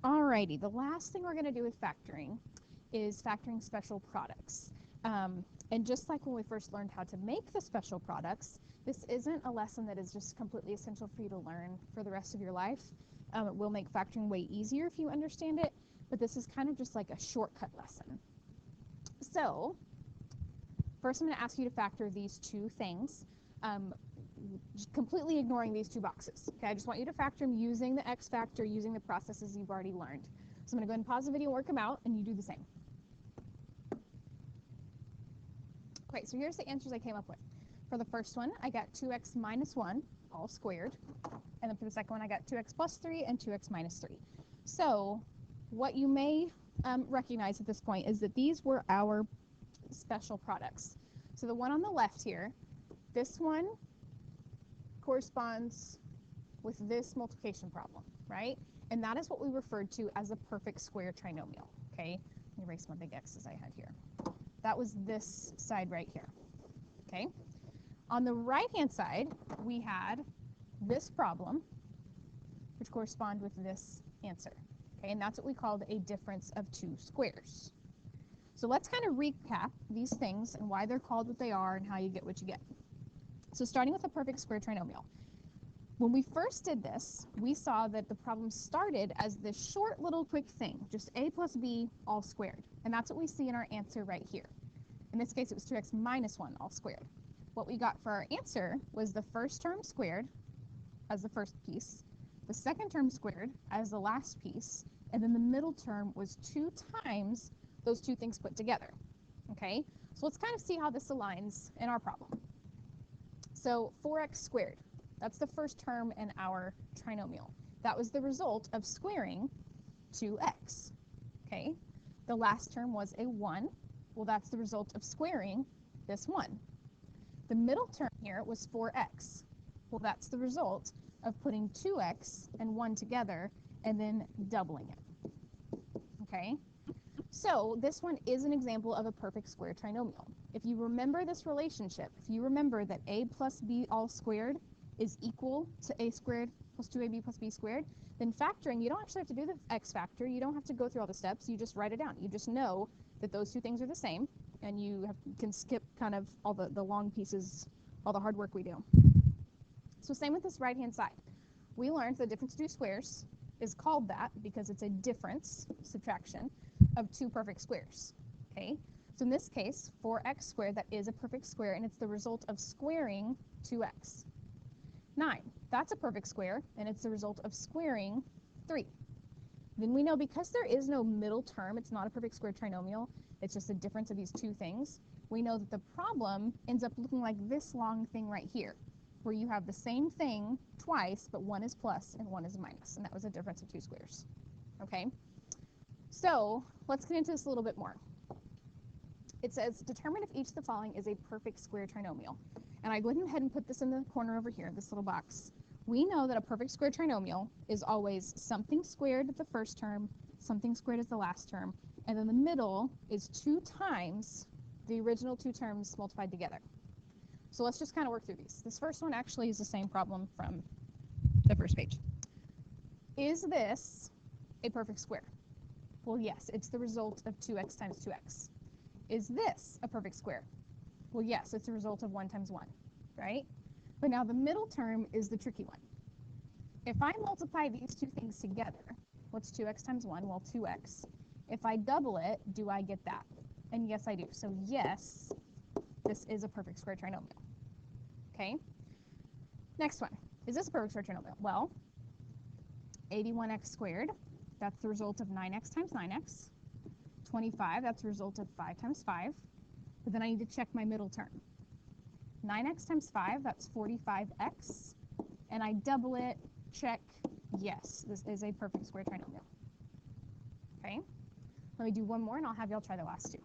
Alrighty, the last thing we're going to do with factoring is factoring special products. And just like when we first learned how to make the special products, this isn't a lesson that is just completely essential for you to learn for the rest of your life. It will make factoring way easier if you understand it, but this is kind of just like a shortcut lesson. So first I'm going to ask you to factor these two things, completely ignoring these two boxes. Okay, I just want you to factor them using the X factor, using the processes you've already learned. So I'm going to go ahead and pause the video, work them out, and you do the same. Okay, so here's the answers I came up with. For the first one, I got 2x minus 1, all squared. And then for the second one, I got 2x plus 3 and 2x minus 3. So what you may recognize at this point is that these were our special products. So the one on the left here, this one corresponds with this multiplication problem, right? And that is what we referred to as a perfect square trinomial, okay? Let me erase my big X's I had here. That was this side right here, okay? On the right-hand side, we had this problem, which correspond with this answer, okay? And that's what we called a difference of two squares. So let's kind of recap these things and why they're called what they are and how you get what you get. So starting with a perfect square trinomial. When we first did this, we saw that the problem started as this short little quick thing, just a plus b all squared. And that's what we see in our answer right here. In this case, it was 2x minus 1 all squared. What we got for our answer was the first term squared as the first piece, the second term squared as the last piece, and then the middle term was 2 times those two things put together. Okay, so let's kind of see how this aligns in our problem. So 4x squared, that's the first term in our trinomial. That was the result of squaring 2x. Okay, the last term was a 1. Well, that's the result of squaring this 1. The middle term here was 4x. Well, that's the result of putting 2x and 1 together and then doubling it. Okay, so this one is an example of a perfect square trinomial. If you remember this relationship, if you remember that a plus b all squared is equal to a squared plus 2ab plus b squared, then factoring, you don't actually have to do the X factor. You don't have to go through all the steps. You just write it down. You just know that those two things are the same, and you can skip kind of all the long pieces, all the hard work we do. So same with this right-hand side. We learned the difference of two squares is called that because it's a difference, subtraction, of two perfect squares. Okay, so in this case, 4x squared, that is a perfect square, and it's the result of squaring 2x. 9, that's a perfect square, and it's the result of squaring 3. Then we know because there is no middle term, it's not a perfect square trinomial, it's just a difference of these two things, we know that the problem ends up looking like this long thing right here, where you have the same thing twice, but one is plus and one is minus, and that was a difference of two squares. Okay, so let's get into this a little bit more. It says, determine if each of the following is a perfect square trinomial. And I go ahead and put this in the corner over here, this little box. We know that a perfect square trinomial is always something squared at the first term, something squared as the last term, and then the middle is 2 times the original two terms multiplied together. So let's just kind of work through these. This first one actually is the same problem from the first page. Is this a perfect square? Well, yes, it's the result of 2x times 2x. Is this a perfect square? Well, yes, it's the result of 1 times 1, right? But now the middle term is the tricky one. If I multiply these two things together, what's 2x times 1? Well, 2x. If I double it, do I get that? And yes, I do. So yes, this is a perfect square trinomial. Okay? Next one. Is this a perfect square trinomial? Well, 81x squared, that's the result of 9x times 9x. 25, that's the result of 5 times 5. But then I need to check my middle term. 9x times 5, that's 45x. And I double it, check, yes, this is a perfect square trinomial. Okay, let me do one more and I'll have y'all try the last two.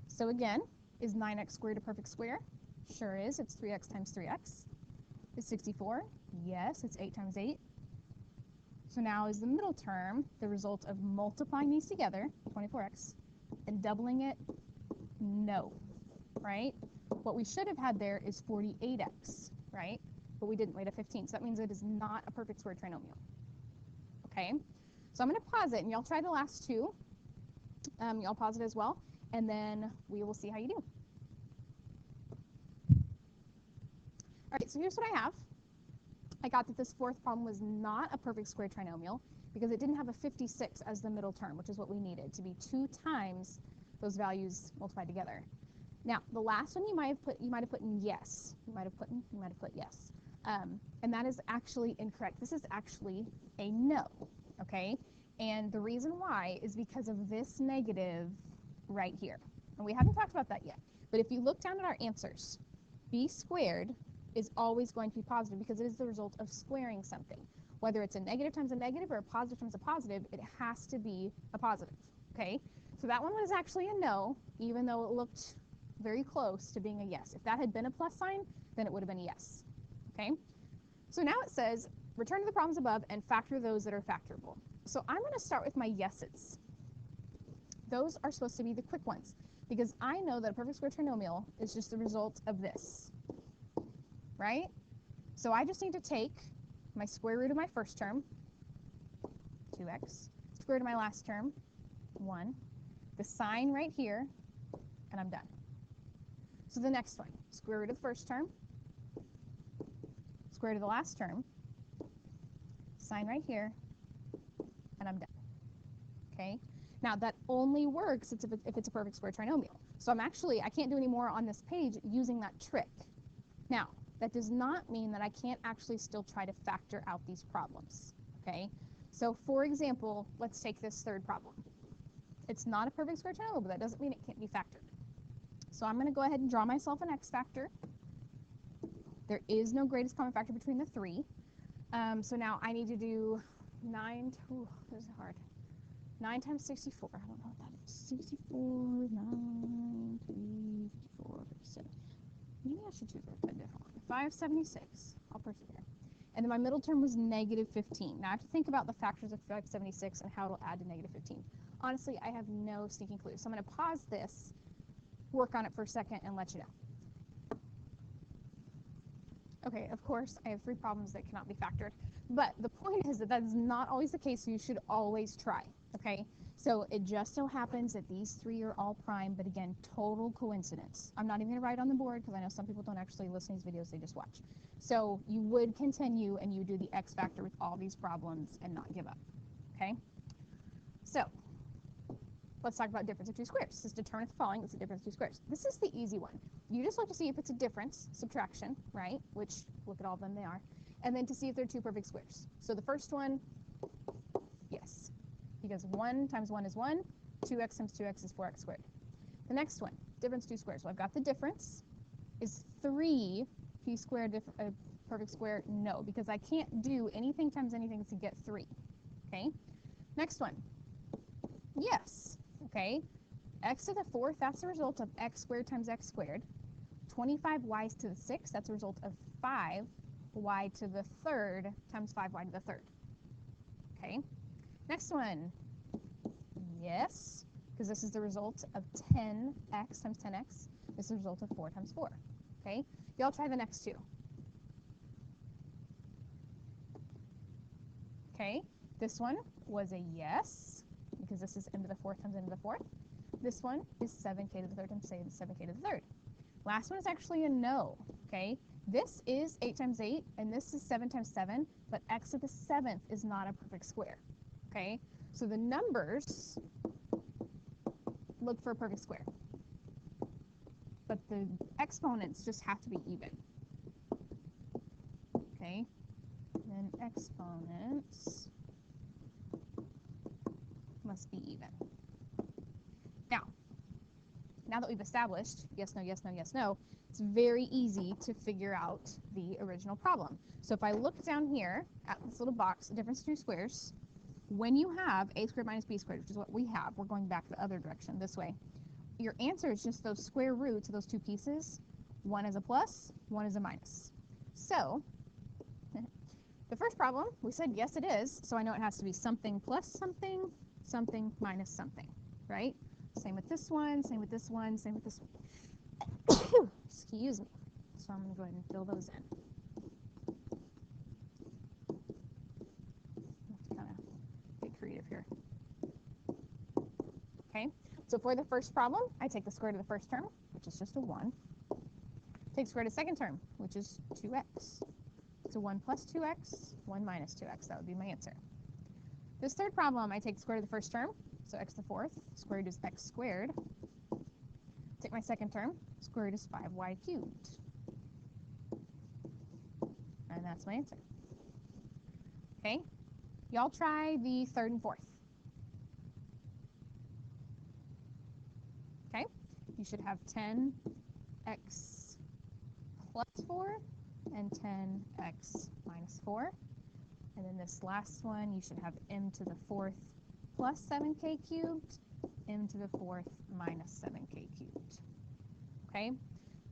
So again, is 9x squared a perfect square? Sure is, it's 3x times 3x. Is 64? Yes, it's 8 times 8. So now is the middle term the result of multiplying these together, 24x, and doubling it? No, right? What we should have had there is 48x, right? But we didn't, we had a 15, so that means it is not a perfect square trinomial. Okay, So I'm going to pause it, and y'all try the last two. Y'all pause it as well, and then we will see how you do. All right, so here's what I have. I got that this fourth problem was not a perfect square trinomial because it didn't have a 56 as the middle term, which is what we needed to be 2 times those values multiplied together. Now, the last one you might have put in yes. You might have put yes. And that is actually incorrect. This is actually a no, okay? And the reason why is because of this negative right here. And we haven't talked about that yet. But if you look down at our answers, b squared is always going to be positive because it is the result of squaring something. Whether it's a negative times a negative or a positive times a positive, it has to be a positive, okay? So that one was actually a no, even though it looked very close to being a yes. If that had been a plus sign, then it would have been a yes, okay? So now it says, return to the problems above and factor those that are factorable. So I'm going to start with my yeses. Those are supposed to be the quick ones because I know that a perfect square trinomial is just the result of this, right? So I just need to take my square root of my first term, 2x, square root of my last term, 1, the sign right here, and I'm done. So the next one, square root of the first term, square root of the last term, sign right here, and I'm done. Okay? Now that only works if it's a perfect square trinomial. So I can't do any more on this page using that trick. Now, that does not mean that I can't actually still try to factor out these problems. Okay? So for example, let's take this third problem. It's not a perfect square trinomial, but that doesn't mean it can't be factored. So I'm going to go ahead and draw myself an x factor. There is no greatest common factor between the 3. So now I need to do 9, this is hard. 9 times 64, I don't know what that is. 64, 9, 3, 54, 57. Maybe I should choose a different one. 576, I'll persevere. And then my middle term was negative 15. Now I have to think about the factors of 576 and how it'll add to negative 15. Honestly, I have no stinking clue. So I'm going to pause this, work on it for a second, and let you know. Okay, of course, I have 3 problems that cannot be factored. But the point is that is not always the case, so you should always try, okay? So it just so happens that these 3 are all prime, but again, total coincidence. I'm not even going to write on the board because I know some people don't actually listen to these videos, they just watch. So you would continue and you do the x factor with all these problems and not give up, okay? So let's talk about difference of 2 squares. This is determine if the following is the difference of 2 squares. This is the easy one. You just look to see if it's a difference, subtraction, right? Which, look at all of them, they are. And then to see if they're 2 perfect squares. So the first one, yes. Because 1 times 1 is 1, 2x times 2x is 4x squared. The next one, difference 2 squares. So I've got the difference. Is 3 p squared a perfect square? No, because I can't do anything times anything to get 3. Okay? Next one, yes. Okay? X to the 4th, that's the result of x squared times x squared. 25y to the 6th, that's a result of 5y to the 3rd times 5y to the 3rd. Okay? Next one, yes, because this is the result of 10x times 10x. This is the result of 4 times 4. Okay? Y'all try the next 2. Okay? This one was a yes, because this is n to the 4th times n to the 4th. This one is 7k to the 3rd times 7k to the 3rd. Last one is actually a no, okay? This is 8 times 8, and this is 7 times 7, but x to the 7th is not a perfect square, okay? So the numbers look for a perfect square, but the exponents just have to be even, okay? Then exponents must be even. Now that we've established yes, no, yes, no, yes, no, it's very easy to figure out the original problem. So if I look down here at this little box, difference of 2 squares, when you have a squared minus b squared, which is what we have, we're going back the other direction, this way, your answer is just those square roots of those 2 pieces. One is a plus, one is a minus. So the first problem, we said yes it is, so I know it has to be something plus something, something minus something, right? Same with this one, same with this one, same with this one. Excuse me. So I'm going to go ahead and fill those in. I have to kind of get creative So for the first problem, I take the square root of the first term, which is just a 1. Take the square root of the second term, which is 2x. So 1 plus 2x, 1 minus 2x. That would be my answer. This third problem, I take the square root of the first term, so x to the fourth. Square root is x squared. Take my second term, square root is 5y cubed. And that's my answer. Okay, y'all try the third and fourth. Okay, you should have 10x plus 4 and 10x minus 4. And then this last one, you should have m to the fourth plus 7k cubed, m to the fourth minus 7k cubed. Okay,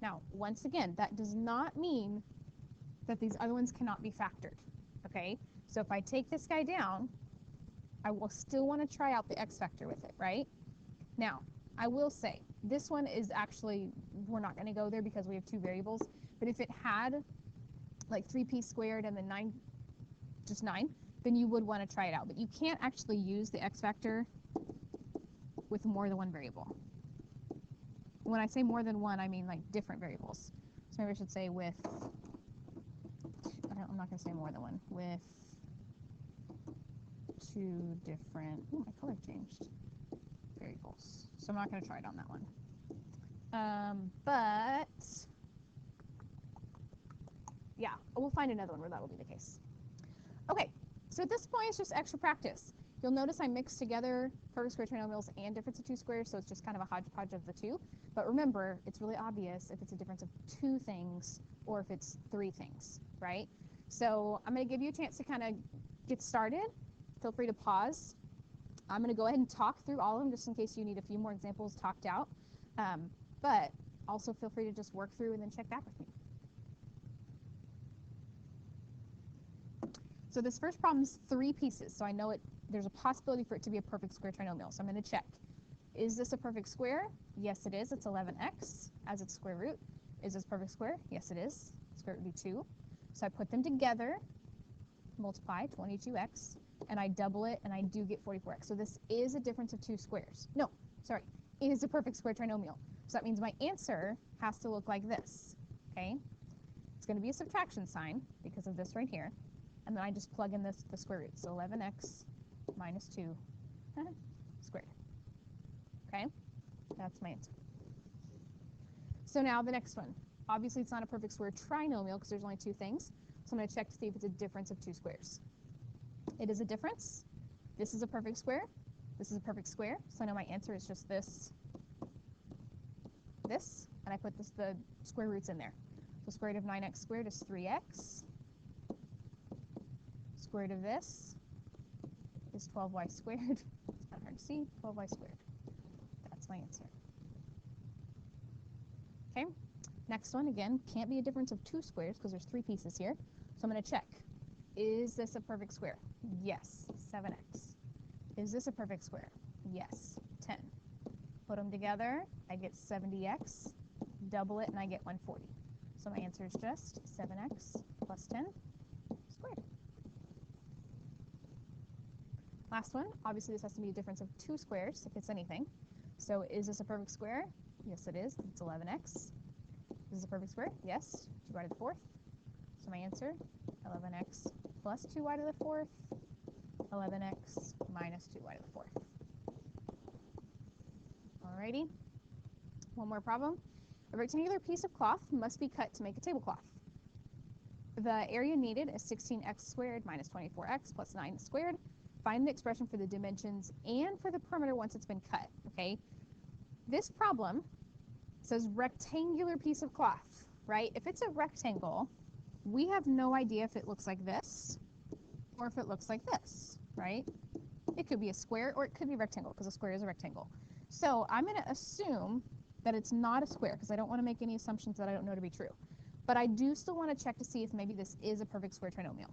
now once again, that does not mean that these other ones cannot be factored. Okay, so if I take this guy down, I will still want to try out the x factor with it, right? Now, I will say, this one is actually, we're not going to go there because we have two variables, but if it had like 3p squared and then just 9, then you would want to try it out. But you can't actually use the x factor with more than one variable. When I say more than one, I mean like different variables. So maybe I should say with, I'm not going to say more than one, with two different, oh, my color changed, variables. So I'm not going to try it on that one. But yeah, we'll find another one where that will be the case. Okay, so at this point, it's just extra practice. You'll notice I mixed together perfect square trinomials and difference of two squares, so it's just kind of a hodgepodge of the two. But remember, it's really obvious if it's a difference of two things or if it's three things, right? So I'm going to give you a chance to kind of get started. Feel free to pause. I'm going to go ahead and talk through all of them just in case you need a few more examples talked out. But also feel free to just work through and then check back with me. So this first problem is 3 pieces, so I know there's a possibility for it to be a perfect square trinomial. So I'm going to check. Is this a perfect square? Yes, it is. It's 11x as its square root. Is this perfect square? Yes, it is. Square root would be 2. So I put them together, multiply 22x, and I double it, and I do get 44x. So this is a difference of two squares. No, sorry. It is a perfect square trinomial. So that means my answer has to look like this, okay? It's going to be a subtraction sign because of this right here. And then I just plug in the square root. So 11x minus 2 squared. Okay? That's my answer. So now the next one. Obviously, it's not a perfect square trinomial because there's only two things. So I'm going to check to see if it's a difference of two squares. It is a difference. This is a perfect square. This is a perfect square. So I know my answer is just this, and I put the square roots in there. So square root of 9x squared is 3x. Square root of this is 12y squared. It's kind of hard to see. 12y squared. That's my answer. Okay. Next one, again, can't be a difference of two squares because there's 3 pieces here. So I'm going to check. Is this a perfect square? Yes. 7x. Is this a perfect square? Yes. 10. Put them together. I get 70x. Double it, and I get 140. So my answer is just 7x plus 10 squared. Last one, obviously this has to be a difference of two squares if it's anything. So is this a perfect square? Yes, it is. It's 11x. Is this a perfect square? Yes. 2y to the fourth. So my answer, 11x plus 2y to the fourth, 11x minus 2y to the fourth. Alrighty. One more problem. A rectangular piece of cloth must be cut to make a tablecloth. The area needed is 16x squared minus 24x plus 9 squared. Find the expression for the dimensions and for the perimeter once it's been cut, okay? This problem says rectangular piece of cloth, right? If it's a rectangle, we have no idea if it looks like this or if it looks like this, right? It could be a square or it could be a rectangle because a square is a rectangle. So I'm going to assume that it's not a square because I don't want to make any assumptions that I don't know to be true. But I do still want to check to see if maybe this is a perfect square trinomial.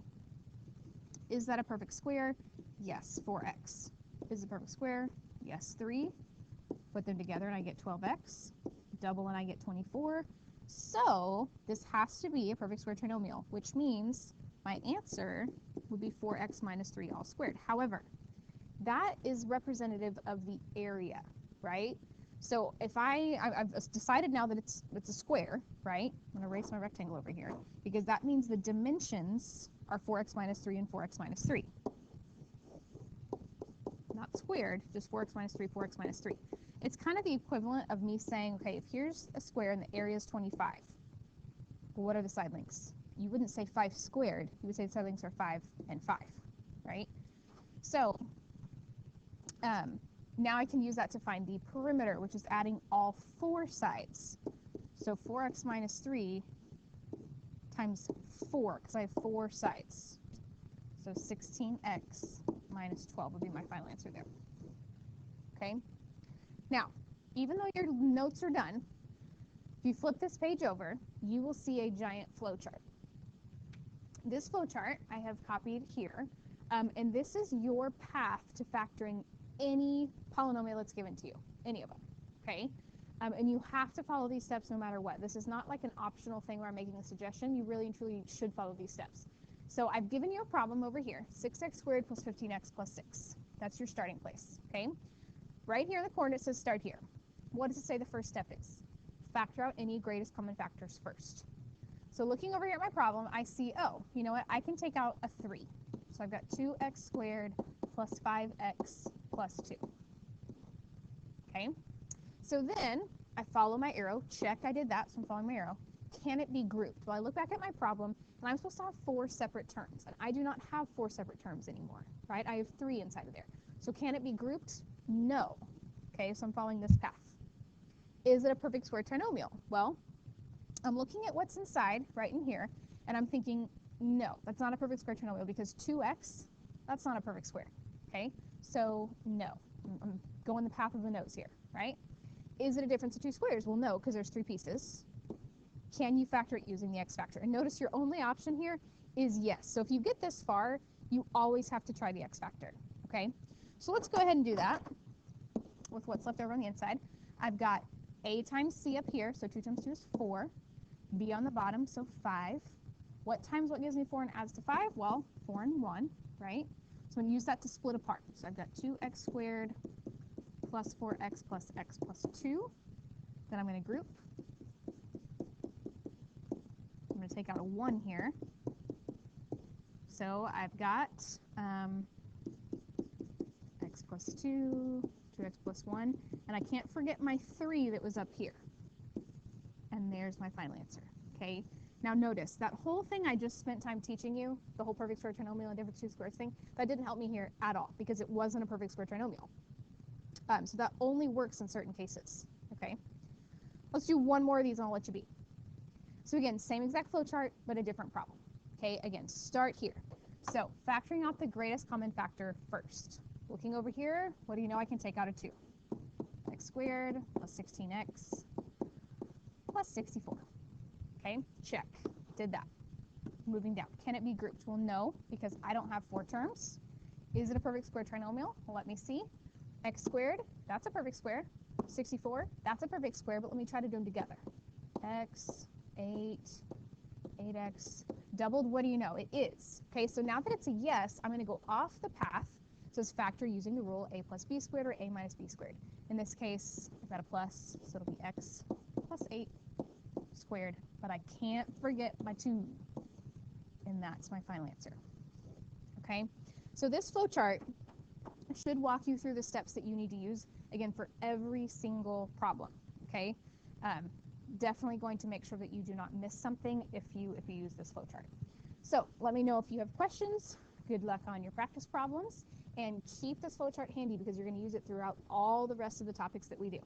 Is that a perfect square? Yes, 4x. Is it a perfect square? Yes, 3. Put them together and I get 12x. Double and I get 24. So this has to be a perfect square trinomial, which means my answer would be 4x minus 3 all squared. However, that is representative of the area, right? So if I've decided now that it's a square, right? I'm going to erase my rectangle over here because that means the dimensions are 4x minus 3 and 4x minus 3. Not squared, just 4x minus 3, 4x minus 3. It's kind of the equivalent of me saying, okay, if here's a square and the area is 25, well, what are the side lengths? You wouldn't say 5 squared. You would say the side lengths are 5 and 5, right? So now I can use that to find the perimeter, which is adding all 4 sides. So 4x minus 3 times 4, because I have 4 sides. So 16x minus 12 would be my final answer there. Okay? Now, even though your notes are done, if you flip this page over, you will see a giant flowchart. This flowchart I have copied here, and this is your path to factoring any polynomial that's given to you, any of them, okay? And you have to follow these steps no matter what. This is not like an optional thing where I'm making a suggestion. You really and truly should follow these steps. So I've given you a problem over here, 6x squared plus 15x plus 6. That's your starting place, okay? Right here in the corner it says start here. What does it say the first step is? Factor out any greatest common factors first. So looking over here at my problem, I see, oh, you know what? I can take out a 3. So I've got 2x squared plus 5x plus 2. Okay? So then I follow my arrow. Check, I did that, so I'm following my arrow. Can it be grouped? Well, I look back at my problem, and I'm supposed to have 4 separate terms. And I do not have 4 separate terms anymore, right? I have 3 inside of there. So can it be grouped? No. Okay, so I'm following this path. Is it a perfect square trinomial? Well, I'm looking at what's inside right in here, and I'm thinking, no, that's not a perfect square trinomial because 2x, that's not a perfect square, okay? So no, I'm going the path of the no's here, right? Is it a difference of 2 squares? Well, no, because there's 3 pieces. Can you factor it using the x factor? And notice your only option here is yes. So if you get this far, you always have to try the x factor, okay? So let's go ahead and do that with what's left over on the inside. I've got a times c up here, so 2 times 2 is 4. B on the bottom, so 5. What times what gives me 4 and adds to 5? Well, 4 and 1, right? So I'm going to use that to split apart. So I've got 2x squared plus 4x plus x plus 2. Then I'm going to group. I'm going to take out a 1 here. So I've got x plus 2, 2x plus 1, and I can't forget my 3 that was up here. And there's my final answer, okay? Now notice, that whole thing I just spent time teaching you, the whole perfect square trinomial and difference of 2 squares thing, that didn't help me here at all because it wasn't a perfect square trinomial. So that only works in certain cases, okay? Let's do one more of these and I'll let you be. So again, same exact flowchart, but a different problem, okay? Again, start here. So factoring out the greatest common factor first. Looking over here, what do you know I can take out a 2? X squared plus 16x plus 64. Okay, check. Did that. Moving down. Can it be grouped? Well, no, because I don't have 4 terms. Is it a perfect square trinomial? Well, let me see. X squared, that's a perfect square. 64, that's a perfect square, but let me try to do them together. X, 8, 8x, doubled, what do you know? It is. Okay, so now that it's a yes, I'm going to go off the path. So it's factor using the rule a plus b squared or a minus b squared. In this case, I've got a plus, so it'll be x plus 8 squared, but I can't forget my 2, and that's my final answer. Okay, so this flowchart should walk you through the steps that you need to use, again, for every single problem, okay? Definitely going to make sure that you do not miss something if you use this flowchart. So let me know if you have questions. Good luck on your practice problems, and keep this flowchart handy because you're going to use it throughout all the rest of the topics that we do.